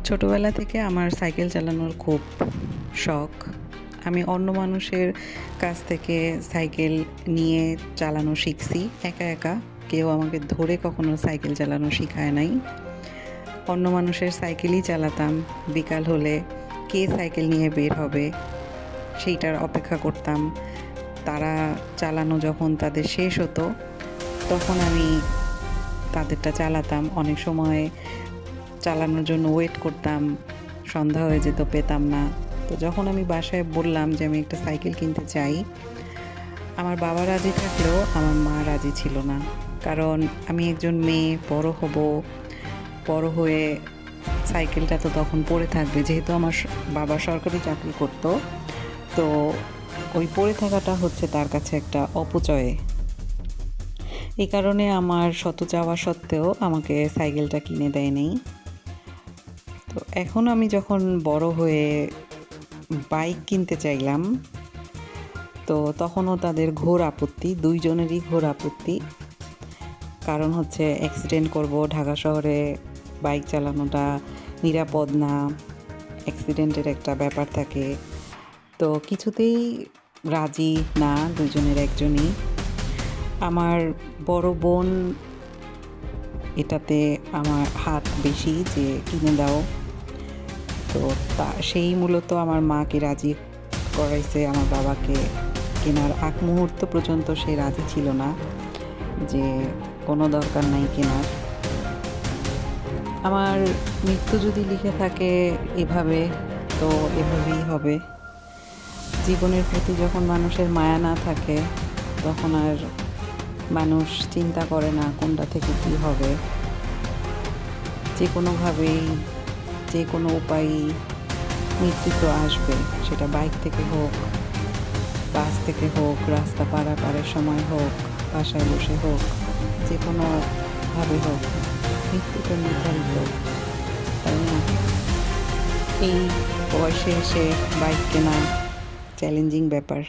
ছোটোবেলা থেকে আমার সাইকেল চালানোর খুব শখ। আমি অন্য মানুষের কাছ থেকে সাইকেল নিয়ে চালানো শিখছি একা একা। কেউ আমাকে ধরে কখনো সাইকেল চালানো শিখায় নাই। অন্য মানুষের সাইকেলই চালাতাম। বিকাল হলে কে সাইকেল নিয়ে বের হবে সেইটার অপেক্ষা করতাম। তারা চালানো যখন তাদের শেষ হতো তখন আমি তাদেরটা চালাতাম। অনেক সময় চালানোর জন্য ওয়েট করতাম, সন্ধ্যা হয়ে যেত, পেতাম না। তো যখন আমি বাসায় বললাম যে আমি একটা সাইকেল কিনতে চাই, আমার বাবা রাজি থাকলেও আমার মা রাজি ছিল না। কারণ আমি একজন মেয়ে, বড় হয়ে সাইকেলটা তো তখন পড়ে থাকবে। যেহেতু আমার বাবা সরকারি চাকরি করতো, তো ওই পড়ে থাকাটা হচ্ছে তার কাছে একটা অপচয়ে। এই কারণে আমার শত চাওয়া সত্ত্বেও আমাকে সাইকেলটা কিনে দেয়নি। তো এখন আমি যখন বড় হয়ে বাইক কিনতে চাইলাম, তো তখনও তাদের ঘোর আপত্তি, দুইজনেরই ঘোর আপত্তি। কারণ হচ্ছে অ্যাক্সিডেন্ট করব, ঢাকা শহরে বাইক চালানোটা নিরাপদ না, অ্যাক্সিডেন্টের একটা ব্যাপার থাকে। তো কিছুতেই রাজি না দুজনের একজনই। আমার বড় বোন এটাতে আমার হাত বেশি, যে কিনে দাও। তো সেই মূলত আমার মাকে রাজি করাইছে আমার বাবাকে কেনার আগ মুহূর্ত পর্যন্ত সে রাজি ছিল না, যে কোনো দরকার নাই কেনার। আমার মৃত্যু যদি লিখে থাকে এভাবে, তো এভাবেই হবে। জীবনের প্রতি যখন মানুষের মায়া না থাকে তখন আর মানুষ চিন্তা করে না কোনটা থেকে কী হবে। যে কোনোভাবেই, যে কোনো উপায়েই মৃত্যু তো আসবে। সেটা বাইক থেকে হোক, বাস থেকে হোক, রাস্তা পারাপারের সময় হোক, বাসায় বসে হোক, যে কোনোভাবে হোক, মৃত্যু তো নির্ধারিত, তাই না? এই বয়সে এসে বাইক কেনা চ্যালেঞ্জিং ব্যাপার।